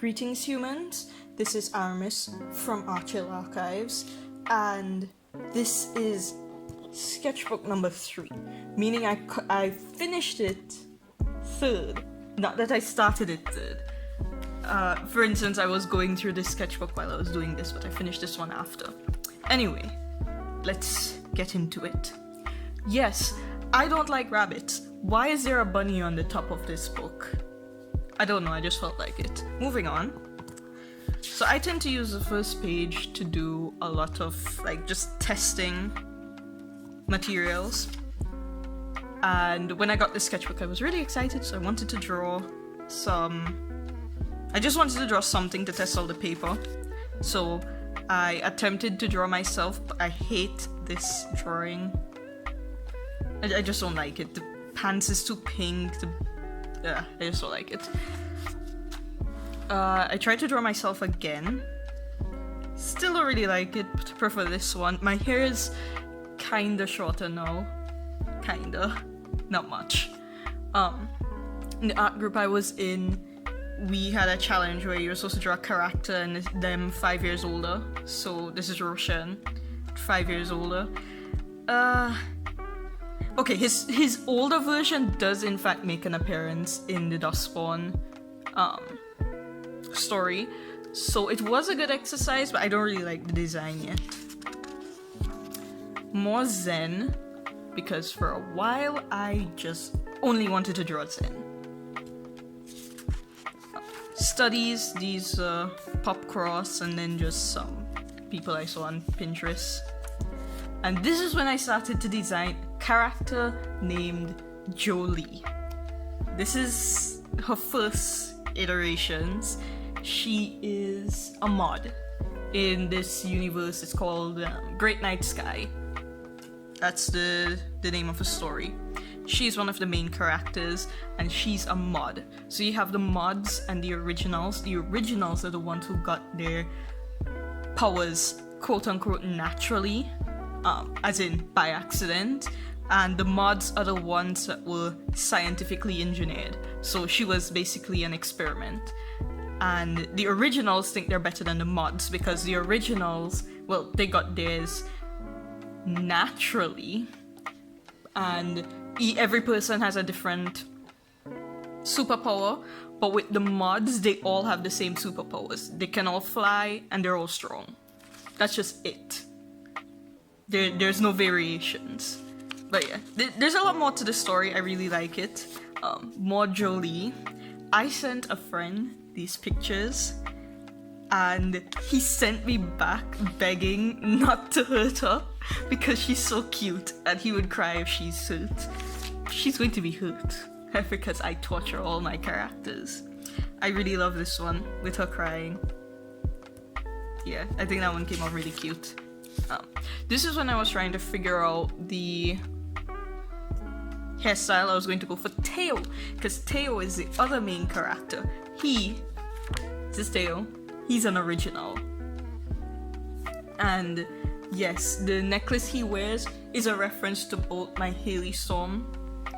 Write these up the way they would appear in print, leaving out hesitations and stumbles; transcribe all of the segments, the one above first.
Greetings humans, this is Aramis from Archive Archives, and this is sketchbook number 3, meaning I finished it third, not that I started it third. For instance, I was going through this sketchbook while I was doing this, but I finished this one after. Anyway, let's get into it. Yes, I don't like rabbits. Why is there a bunny on the top of this book? I don't know, I just felt like it. Moving on. So I tend to use the first page to do a lot of just testing materials. And when I got this sketchbook, I was really excited, so I wanted to draw I just wanted to draw something to test all the paper. So I attempted to draw myself, but I hate this drawing. I just don't like it. The pants is too pink. I just don't like it. I tried to draw myself again. Still don't really like it, but I prefer this one. My hair is kinda shorter now. Kinda. Not much. In the art group I was in, we had a challenge where you were supposed to draw a character and them 5 years older. So this is Roshan, 5 years older. Okay, his older version does in fact make an appearance in the Dustborn story. So it was a good exercise, but I don't really like the design yet. More Zen, because for a while I just only wanted to draw Zen. Studies, these pop cross, and then just some people I saw on Pinterest. And this is when I started to design a character named Jolie. This is her first iterations. She is a mod in this universe. It's called Great Night Sky. That's the name of the story. She's one of the main characters, and she's a mod. So you have the mods and the originals. The originals are the ones who got their powers quote-unquote naturally, as in by accident, and the mods are the ones that were scientifically engineered. So she was basically an experiment. And the originals think they're better than the mods because the originals, well, they got theirs naturally, and every person has a different superpower, but with the mods, they all have the same superpowers. They can all fly, and they're all strong. That's just it. There's no variations. But yeah, there's a lot more to the story. I really like it. More Jolie. I sent a friend these pictures, and he sent me back begging not to hurt her because she's so cute, and he would cry if she's hurt. She's going to be hurt because I torture all my characters. I really love this one with her crying. Yeah, I think that one came out really cute. This is when I was trying to figure out the hairstyle. I was going to go for Teo, because Teo is the other main character. This is Teo. He's an original. And yes, the necklace he wears is a reference to both my Haley Storm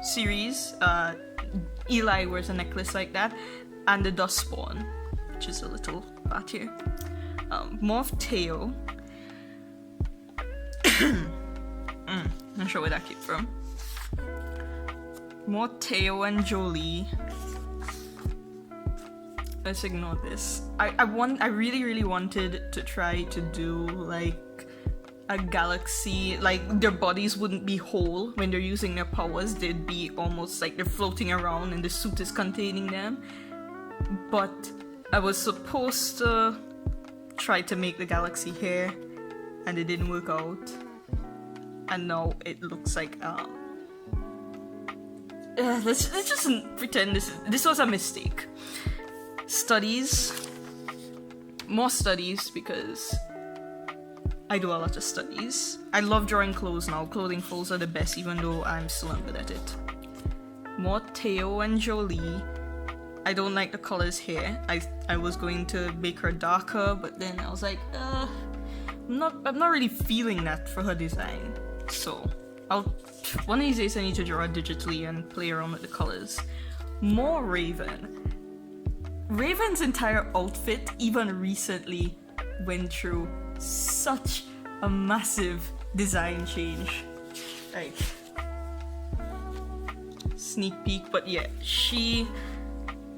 series. Eli wears a necklace like that, and the Dustborn, which is a little part here. More of Teo. Not sure where that came from. More Teo and Jolie. Let's ignore this. I really wanted to try to do like a galaxy, like their bodies wouldn't be whole when they're using their powers. They'd be almost like they're floating around and the suit is containing them. But I was supposed to try to make the galaxy hair, and it didn't work out. And now it looks like let's just pretend this was a mistake. Studies. More studies, because I do a lot of studies. I love drawing clothes now. Clothing folds are the best, even though I'm still not good at it. More Teo and Jolie. I don't like the colors here. I was going to make her darker, but then I was like, I'm not really feeling that for her design. So one of these days I need to draw digitally and play around with the colors. More Raven. Raven's entire outfit, even recently, went through such a massive design change. Like, sneak peek, but yeah,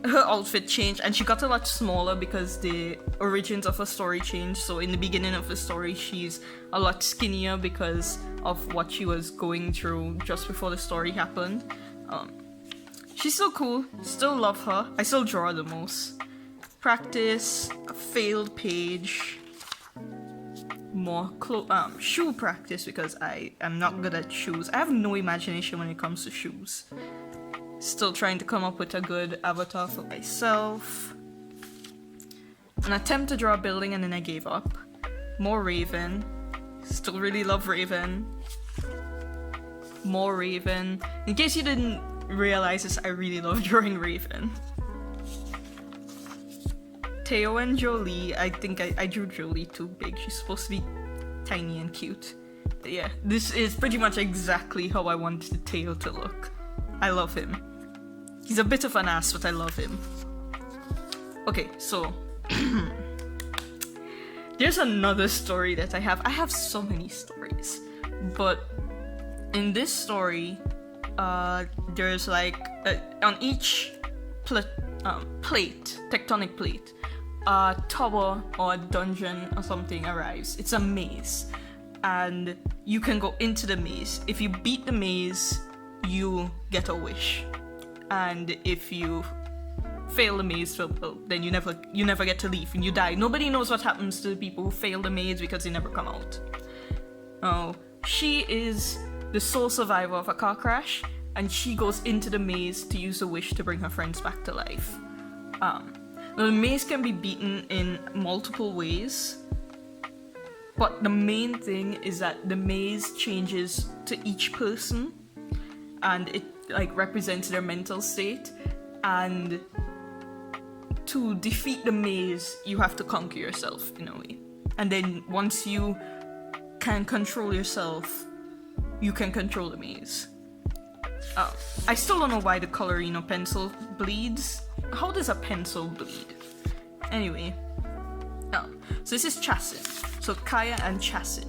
her outfit changed and she got a lot smaller because the origins of her story changed. So in the beginning of the story, she's a lot skinnier because of what she was going through just before the story happened. She's still cool, still love her. I still draw her the most. Practice, a failed page, more shoe practice because I am not good at shoes. I have no imagination when it comes to shoes. Still trying to come up with a good avatar for myself. An attempt to draw a building and then I gave up. More Raven. Still really love Raven. More Raven. In case you didn't realize this, I really love drawing Raven. Teo and Jolie. I think I drew Jolie too big. She's supposed to be tiny and cute. But yeah, this is pretty much exactly how I wanted Teo to look. I love him. He's a bit of an ass, but I love him. Okay, so there's another story that I have. I have so many stories, but in this story, there's like on each tectonic plate, a tower or a dungeon or something arrives. It's a maze, and you can go into the maze. If you beat the maze, you get a wish, and if you fail the maze, well, then you never get to leave and you die. Nobody knows what happens to the people who fail the maze because they never come out. Oh, she is the sole survivor of a car crash, and she goes into the maze to use a wish to bring her friends back to life. The maze can be beaten in multiple ways, but the main thing is that the maze changes to each person, and it like represents their mental state, and to defeat the maze, you have to conquer yourself in a way. And then once you can control yourself, you can control the maze. I still don't know why the Colorino pencil bleeds. How does a pencil bleed? Anyway. So this is Chasin. So Kaya and Chasin.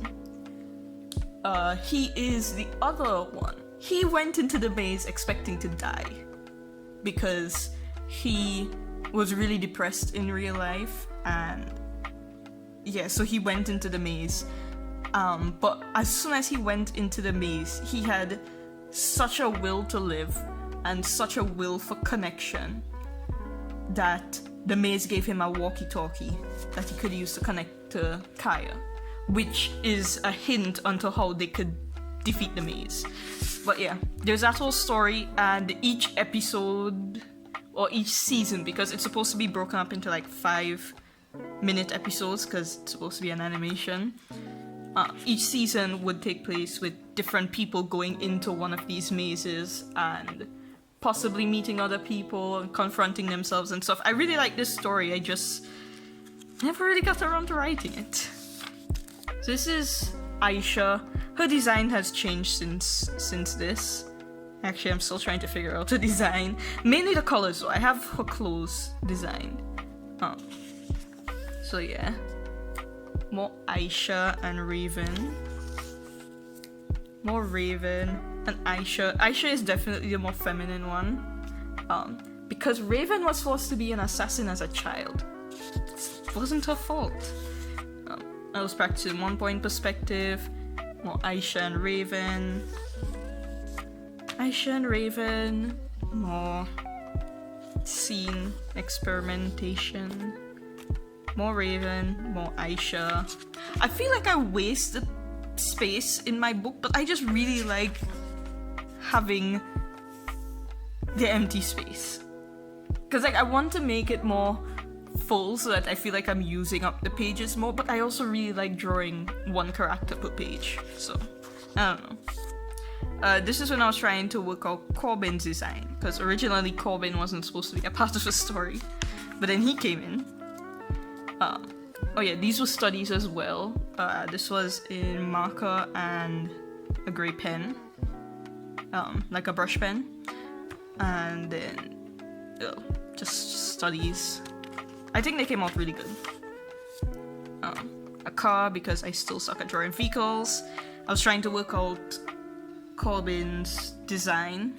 He is the other one. He went into the maze expecting to die because he was really depressed in real life, and yeah, so he went into the maze. But as soon as he went into the maze, he had such a will to live and such a will for connection that the maze gave him a walkie-talkie that he could use to connect to Kaya, which is a hint onto how they could defeat the maze. But yeah, there's that whole story, and each episode or each season, because it's supposed to be broken up into like 5-minute episodes because it's supposed to be an animation. Each season would take place with different people going into one of these mazes and possibly meeting other people and confronting themselves and stuff. I really like this story, I just never really got around to writing it. So this is Aisha. Her design has changed since this. Actually, I'm still trying to figure out the design. Mainly the colors though. I have her clothes designed. So yeah. More Aisha and Raven. More Raven and Aisha. Aisha is definitely the more feminine one. Because Raven was forced to be an assassin as a child. It wasn't her fault. I was practicing 1 point perspective. More Aisha and Raven. Aisha and Raven. More scene experimentation. More Raven, more Aisha. I feel like I wasted space in my book, but I just really like having the empty space. Because like I want to make it more full so that I feel like I'm using up the pages more, but I also really like drawing one character per page. So, I don't know. This is when I was trying to work out Corbin's design, because originally Corbin wasn't supposed to be a part of the story, but then he came in. Oh yeah, these were studies as well. This was in marker and a grey pen, like a brush pen, and then just studies. I think they came out really good. A car, because I still suck at drawing vehicles. I was trying to work out Corbin's design.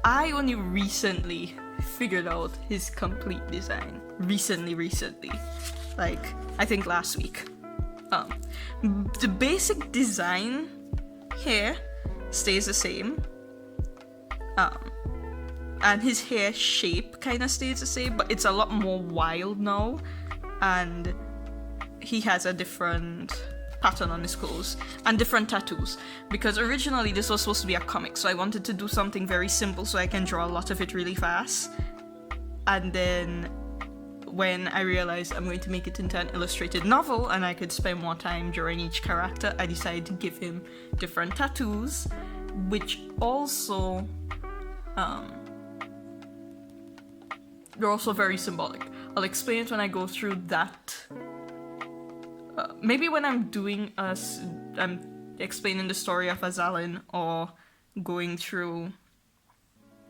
I only recently figured out his complete design. Recently. Like, I think last week. The basic design here stays the same. And his hair shape kind of stays the same, but it's a lot more wild now. And he has a different pattern on his clothes and different tattoos, because originally this was supposed to be a comic, so I wanted to do something very simple so I can draw a lot of it really fast. And then when I realized I'm going to make it into an illustrated novel and I could spend more time drawing each character, I decided to give him different tattoos, which also they're also very symbolic. I'll explain it when I go through that. Maybe when I'm explaining the story of Azalin or going through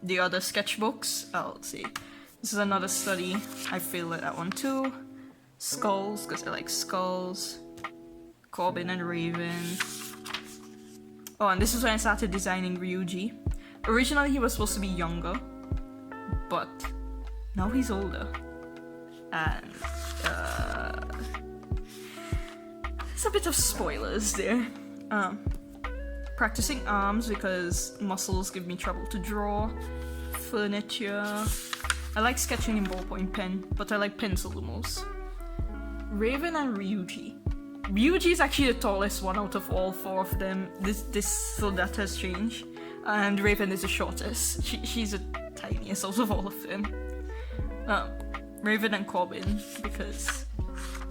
the other sketchbooks. I'll see. This is another study. I failed at that one too. Skulls, because I like skulls. Corbin and Raven. Oh, and this is when I started designing Ryuji. Originally he was supposed to be younger, but now he's older. And there's a bit of spoilers there. Practicing arms because muscles give me trouble to draw. Furniture. I like sketching in ballpoint pen, but I like pencil the most. Raven and Ryuji. Ryuji is actually the tallest one out of all four of them. So that has changed. And Raven is the shortest. She's the tiniest out of all of them. Raven and Corbin, because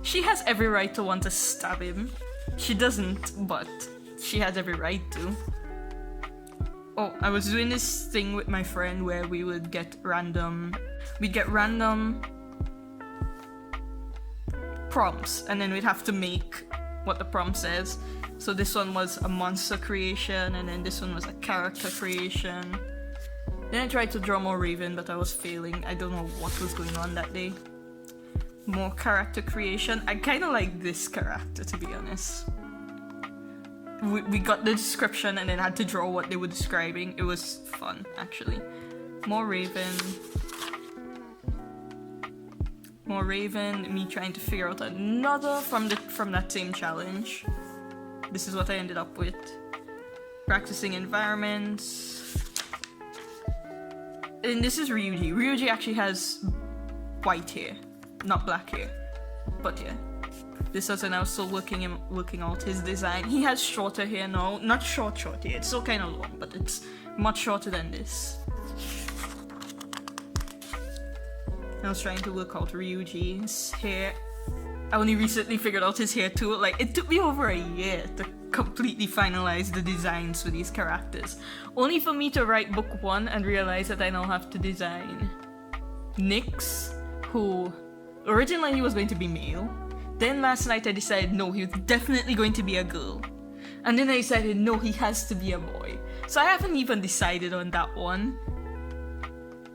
she has every right to want to stab him. She doesn't, but she has every right to. Oh, I was doing this thing with my friend where we would get random prompts, and then we'd have to make what the prompt says. So this one was a monster creation, and then this one was a character creation. Then I tried to draw more Raven, but I was failing. I don't know what was going on that day. More character creation. I kind of like this character, to be honest. We got the description and then had to draw what they were describing. It was fun, actually. More Raven. More Raven. Me trying to figure out another from that same challenge. This is what I ended up with. Practicing environments. And this is Ryuji. Ryuji actually has white hair, not black hair. But yeah. This was when I was still working out his design. He has shorter hair now. Not short hair. It's still kind of long, but it's much shorter than this. I was trying to work out Ryuji's hair. I only recently figured out his hair too. Like, it took me over a year to completely finalize the designs for these characters. Only for me to write book 1 and realize that I now have to design Nyx, who originally he was going to be male. Then last night I decided no, he was definitely going to be a girl. And then I decided no, he has to be a boy. So I haven't even decided on that one.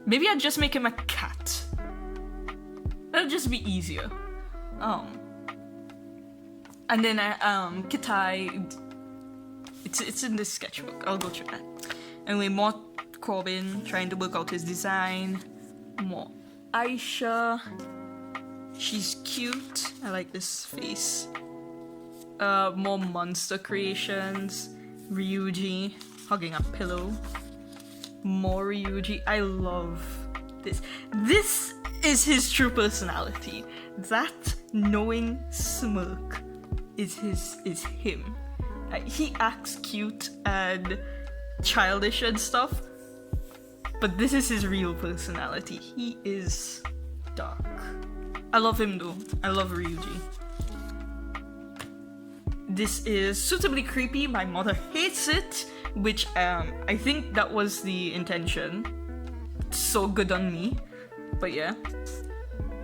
Maybe I'd just make him a cat. That'll just be easier. And then Kitai, it's in this sketchbook. I'll go through that. Anyway, more Corbin trying to work out his design. More Aisha. She's cute. I like this face. More monster creations. Ryuji hugging a pillow. More Ryuji. I love this. This is his true personality. That knowing smirk is him. He acts cute and childish and stuff, but this is his real personality. He is dark. I love him though. I love Ryuji. This is suitably creepy. My mother hates it, which I think that was the intention. It's so good on me. But yeah,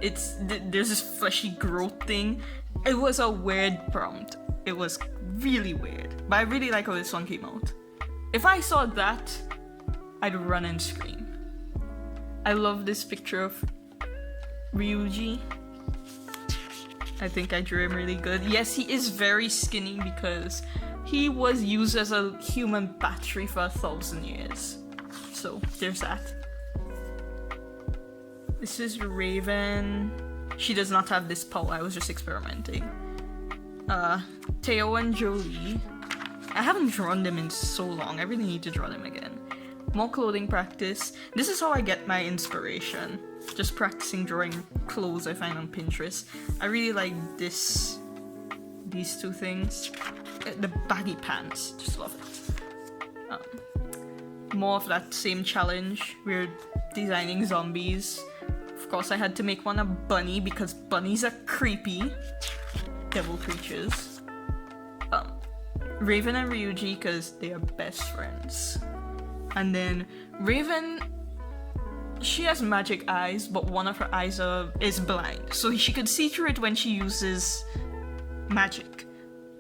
there's this fleshy growth thing. It was a weird prompt. It was really weird, but I really like how this one came out. If I saw that, I'd run and scream. I love this picture of Ryuji. I think I drew him really good. Yes, he is very skinny because he was used as a human battery for 1,000 years. So, there's that. This is Raven. She does not have this power, I was just experimenting. Teo and Jolie. I haven't drawn them in so long, I really need to draw them again. More clothing practice. This is how I get my inspiration. Just practicing drawing clothes I find on Pinterest. I really like these two things. The baggy pants, just love it. More of that same challenge. We're designing zombies. Of course I had to make one a bunny because bunnies are creepy. Devil creatures. Raven and Ryuji because they are best friends. And then Raven, she has magic eyes, but one of her eyes is blind. So she could see through it when she uses magic.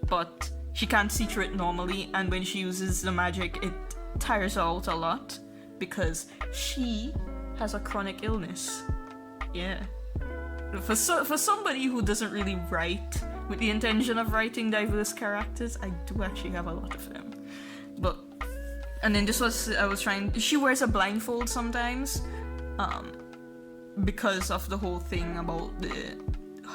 But she can't see through it normally, and when she uses the magic, it tires her out a lot. Because she has a chronic illness. Yeah. For somebody who doesn't really write with the intention of writing diverse characters, I do actually have a lot of them. But, and then she wears a blindfold sometimes, because of the whole thing about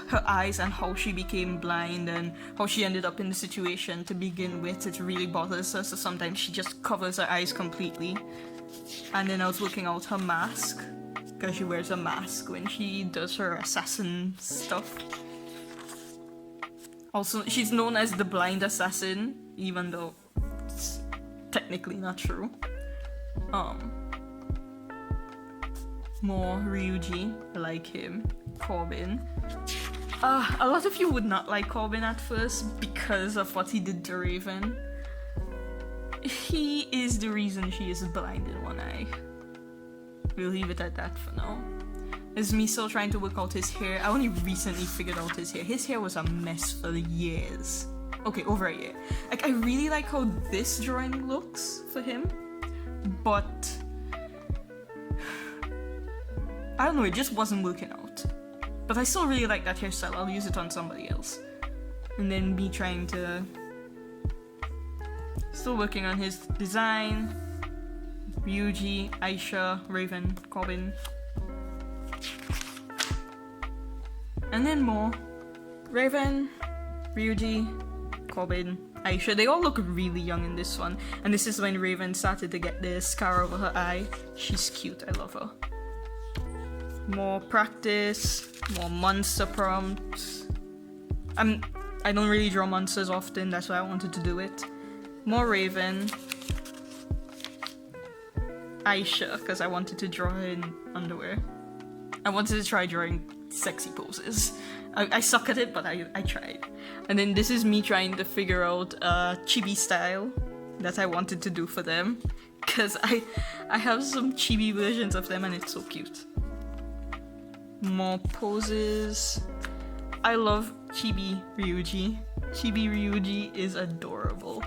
her eyes and how she became blind and how she ended up in the situation to begin with. It really bothers her, so sometimes she just covers her eyes completely. And then I was looking out her mask, because she wears a mask when she does her assassin stuff. Also, she's known as the blind assassin, even though it's technically not true. More Ryuji, I like him. Corbin. A lot of you would not like Corbin at first because of what he did to Raven. He is the reason she is blind in one eye. We'll leave it at that for now. There's me still trying to work out his hair. I only recently figured out his hair. His hair was a mess for years. Okay, over a year. Like, I really like how this drawing looks for him, but I don't know, it just wasn't working out. But I still really like that hairstyle. I'll use it on somebody else. And then me trying to... Still working on his design. Ryuji, Aisha, Raven, Corbin. And then more. Raven, Ryuji, Corbin, Aisha. They all look really young in this one. And this is when Raven started to get the scar over her eye. She's cute, I love her. More practice, more monster prompts. I don't really draw monsters often, that's why I wanted to do it. More Raven. Aisha, because I wanted to draw her in underwear. I wanted to try drawing sexy poses. I suck at it, but I tried. And then this is me trying to figure out a chibi style that I wanted to do for them. Because I have some chibi versions of them and it's so cute. More poses. I love Chibi Ryuji. Chibi Ryuji is adorable.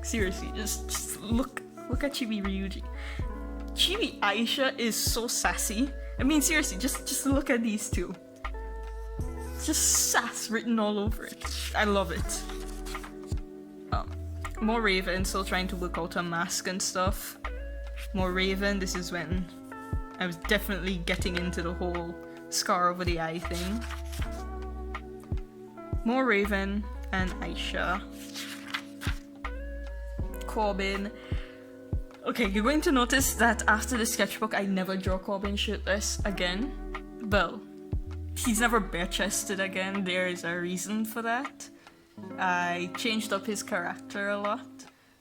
Seriously, just look at Chibi Ryuji. Chibi Aisha is so sassy. I mean, seriously, just look at these two. Just sass written all over it. I love it. More Raven, still trying to work out her mask and stuff. More Raven, this is when I was definitely getting into the whole scar over the eye thing. More Raven and Aisha. Corbin. Okay, you're going to notice that after the sketchbook, I never draw Corbin shirtless again. Well, he's never bare-chested again. There is a reason for that. I changed up his character a lot.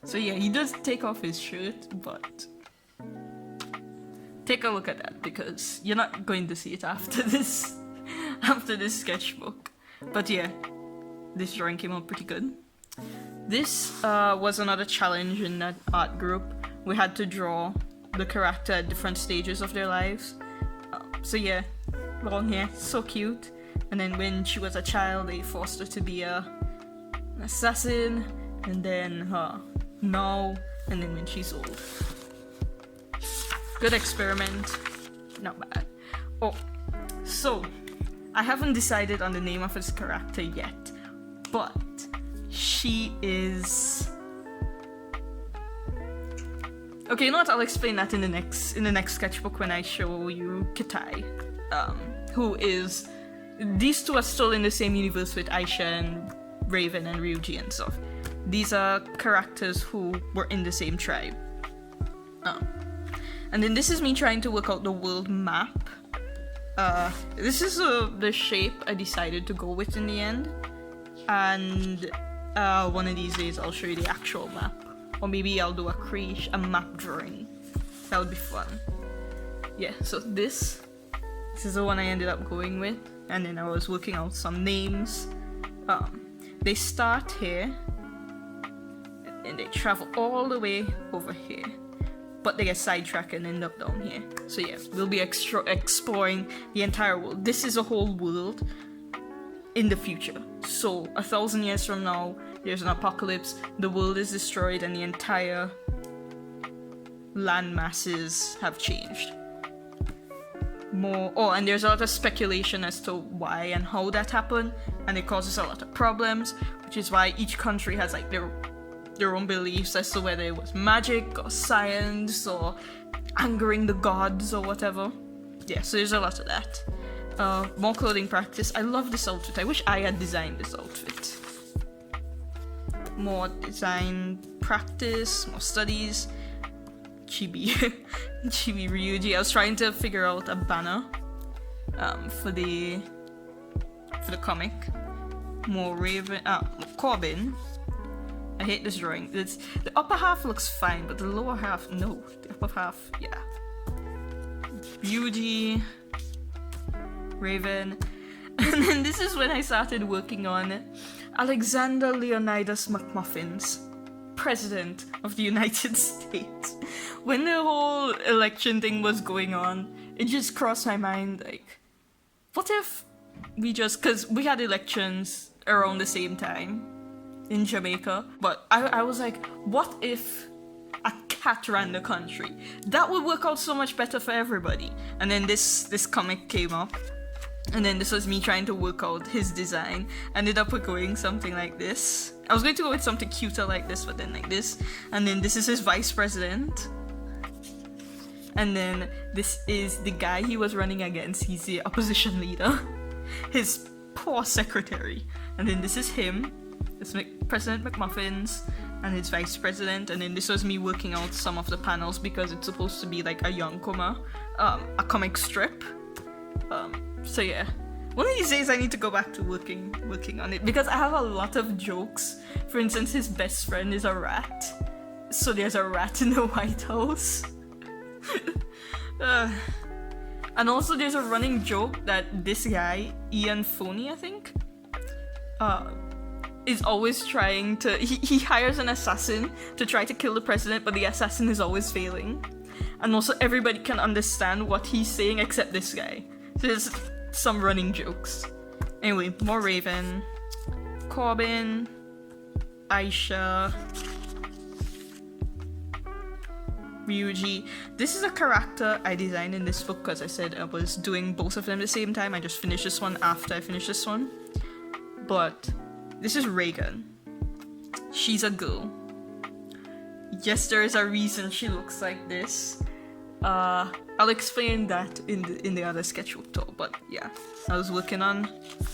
So yeah, he does take off his shirt, but take a look at that because you're not going to see it after this sketchbook. But yeah, this drawing came out pretty good. This was another challenge in that art group. We had to draw the character at different stages of their lives. So yeah, long hair, so cute. And then when she was a child, they forced her to be an assassin, and then now, and then when she's old. Good experiment, not bad. Oh, so I haven't decided on the name of his character yet, but she is... Okay, you know what? I'll explain that in the next sketchbook when I show you Kitai, who is... These two are still in the same universe with Aisha and Raven and Ryuji and stuff. These are characters who were in the same tribe. And then this is me trying to work out the world map. This is the shape I decided to go with in the end. And one of these days I'll show you the actual map. Or maybe I'll do a map drawing. That would be fun. Yeah, so this is the one I ended up going with. And then I was working out some names. They start here. And they travel all the way over here. But they get sidetracked and end up down here. So yeah, we'll be exploring the entire world. This is a whole world in the future. So 1,000 years from now, there's an apocalypse, the world is destroyed, and the entire land masses have changed. And there's a lot of speculation as to why and how that happened, and it causes a lot of problems, which is why each country has like their own beliefs as to whether it was magic or science or angering the gods or whatever. Yeah, so there's a lot of that. More clothing practice. I love this outfit. I wish I had designed this outfit. More design practice, more studies. Chibi Ryuji. I was trying to figure out a banner for the comic. More Raven. Corbin. I hate this drawing. The upper half looks fine, but the lower half, no. The upper half, yeah. Ryuji, Raven. And then this is when I started working on Alexander Leonidas McMuffins, President of the United States. When the whole election thing was going on, it just crossed my mind, like, what if we just, because we had elections around the same time in Jamaica, but I was like, what if a cat ran the country? That would work out so much better for everybody. And then this comic came up, and then this was me trying to work out his design. Ended up with going something like this. I was going to go with something cuter like this, but then like this. And then this is his vice president. And then this is the guy he was running against. He's the opposition leader. His poor secretary. And then this is him. It's President McMuffins and his vice president. And then this was me working out some of the panels because it's supposed to be like a Yonkoma, a comic strip. So yeah, one of these days I need to go back to working on it because I have a lot of jokes. For instance, his best friend is a rat, so there's a rat in the White House. And also there's a running joke that this guy, Ian Foney, I think, is always trying to, he hires an assassin to try to kill the president, but the assassin is always failing. And also everybody can understand what he's saying except this guy. So there's some running jokes. Anyway, more Raven, Corbin, Aisha, Ryuji. This is a character I designed in this book because I said I was doing both of them at the same time. I just finished this one after I finished this one. But this is Reagan. She's a girl. Yes, there is a reason she looks like this. I'll explain that in the other sketchbook tour, but yeah. I was working on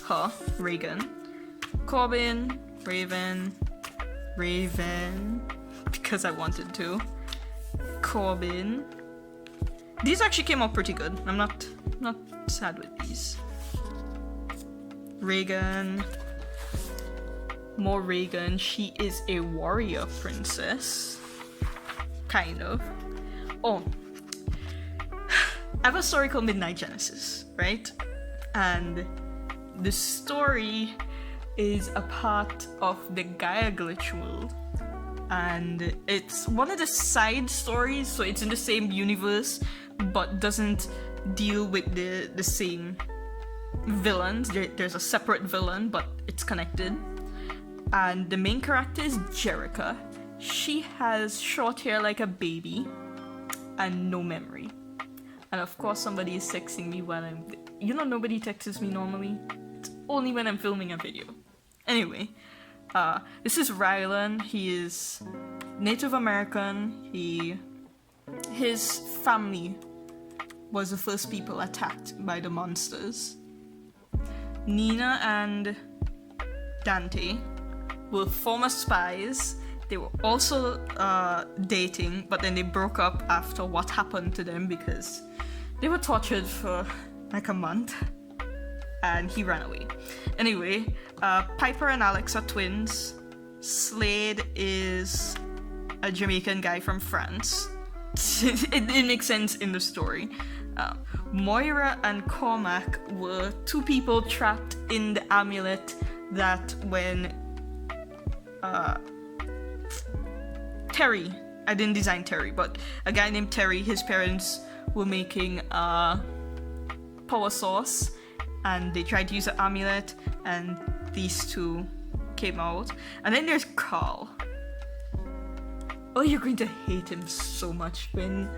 her, Reagan. Corbin, Raven, because I wanted to. Corbin. These actually came out pretty good. I'm not sad with these. Reagan. More Reagan. She is a warrior princess. Kind of. Oh. I have a story called Midnight Genesis, right? And the story is a part of the Gaia Glitch world. And it's one of the side stories, so it's in the same universe, but doesn't deal with the same villains. There's a separate villain, but it's connected. And the main character is Jerica. She has short hair like a baby and no memory. And of course somebody is texting me while I'm... nobody texts me normally. It's only when I'm filming a video. Anyway, this is Rylan. He is Native American. His family was the first people attacked by the monsters. Nina and Dante were former spies. They were also dating, but then they broke up after what happened to them because they were tortured for like a month and he ran away. Anyway, Piper and Alex are twins. Slade is a Jamaican guy from France. it makes sense in the story. Moira and Cormac were two people trapped in the amulet that when Terry, I didn't design Terry, but a guy named Terry, his parents were making a power source and they tried to use the amulet and these two came out. And then there's Carl. Oh, you're going to hate him so much when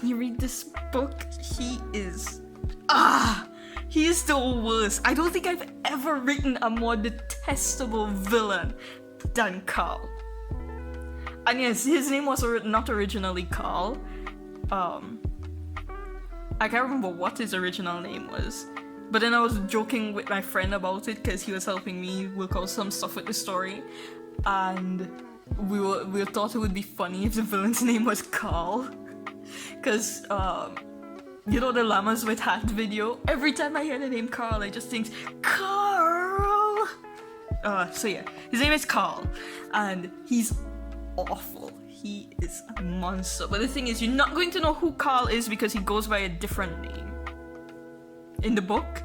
you read this book. He is the worst. I don't think I've ever written a more detestable villain than Carl. And yes, his name was not originally Carl. I can't remember what his original name was. But then I was joking with my friend about it because he was helping me work out some stuff with the story. And we thought it would be funny if the villain's name was Carl. Because, the Llamas with Hat video, every time I hear the name Carl, I just think, Carl! So yeah, his name is Carl. And he's awful. He is a monster. But the thing is, you're not going to know who Carl is because he goes by a different name. In the book,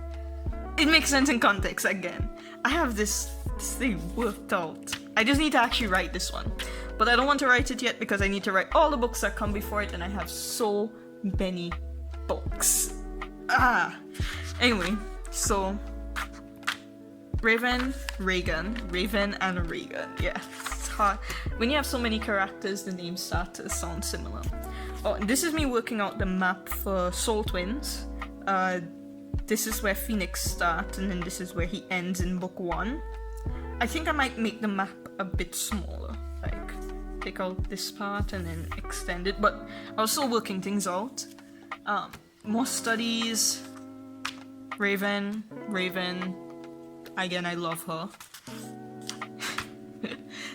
it makes sense in context again. I have this thing worked out. I just need to actually write this one. But I don't want to write it yet because I need to write all the books that come before it and I have so many books. Anyway, so Raven, and Reagan. Yeah, it's hard. When you have so many characters, the names start to sound similar. Oh, and this is me working out the map for Soul Twins. This is where Phoenix starts, and then this is where he ends in book 1. I think I might make the map a bit smaller. Like, take out this part and then extend it, but I was still working things out. More studies. Raven. Again, I love her.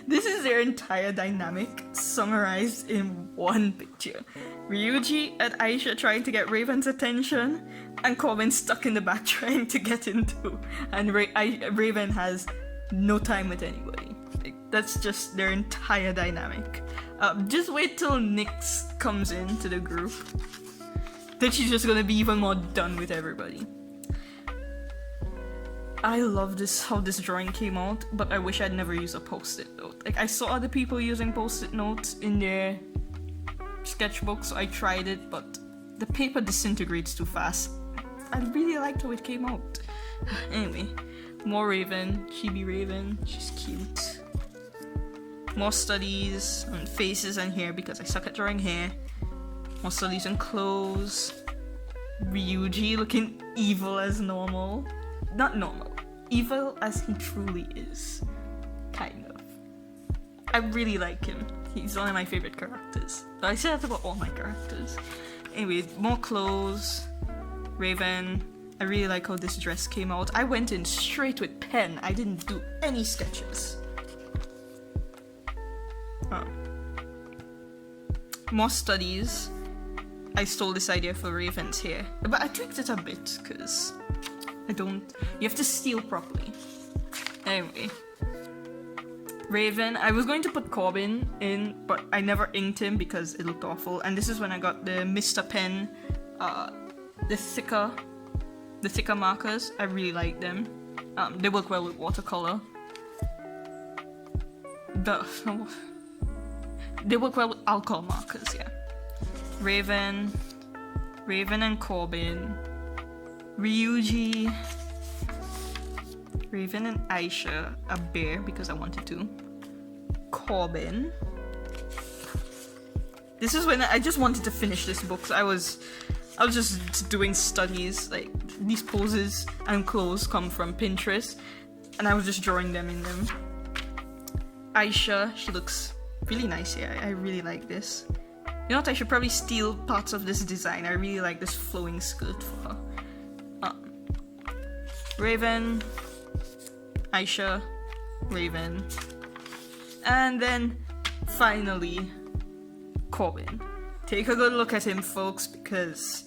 This is their entire dynamic summarized in one picture. Ryuji and Aisha trying to get Raven's attention, and Corbin stuck in the back trying to get into. And Raven has no time with anybody. Like, that's just their entire dynamic. Just wait till Nyx comes into the group. Then she's just gonna be even more done with everybody. I love how this drawing came out, but I wish I'd never used a post-it note. Like, I saw other people using post-it notes in their sketchbook, so I tried it, but the paper disintegrates too fast. I really liked how it came out. Anyway, more Raven, Chibi Raven, she's cute. More studies on faces and hair because I suck at drawing hair. More studies on clothes. Ryuji looking evil as normal. Not normal. Evil as he truly is. Kind of. I really like him. He's one of my favorite characters. But I say that about all my characters. Anyway, more clothes. Raven. I really like how this dress came out. I went in straight with pen. I didn't do any sketches. More studies. I stole this idea for Raven's hair. But I tweaked it a bit, because you have to steal properly. Anyway. Raven. I was going to put Corbin in, but I never inked him because it looked awful. And this is when I got the Mr. Pen, the thicker markers. I really like them. They work well with watercolor. They work well with alcohol markers, yeah. Raven and Corbin. Ryuji. Raven and Aisha, a bear because I wanted to. Corbin. This is when I just wanted to finish this book. So I was just doing studies, like these poses and clothes come from Pinterest, and I was just drawing them in them. Aisha, she looks really nice here. I really like this. You know what, I should probably steal parts of this design. I really like this flowing skirt for her. Raven, Aisha, Raven, and then finally Corbin. Take a good look at him, folks, because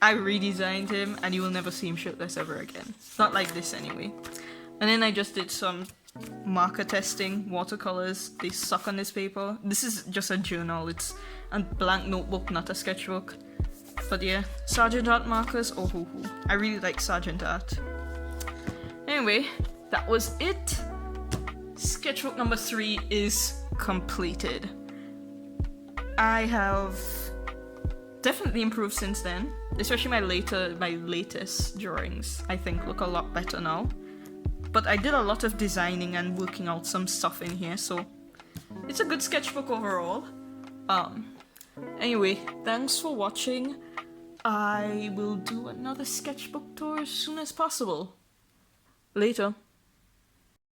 I redesigned him and you will never see him shirtless ever again. Not like this anyway. And then I just did some marker testing, watercolors. They suck on this paper. This is just a journal. It's a blank notebook, not a sketchbook. But yeah, Sergeant Art markers. Oh hoo hoo. I really like Sergeant Art. Anyway, that was it. Sketchbook number 3 is completed. I have definitely improved since then, especially my latest drawings I think look a lot better now. But I did a lot of designing and working out some stuff in here, so it's a good sketchbook overall. Anyway, thanks for watching. I will do another sketchbook tour as soon as possible. Later.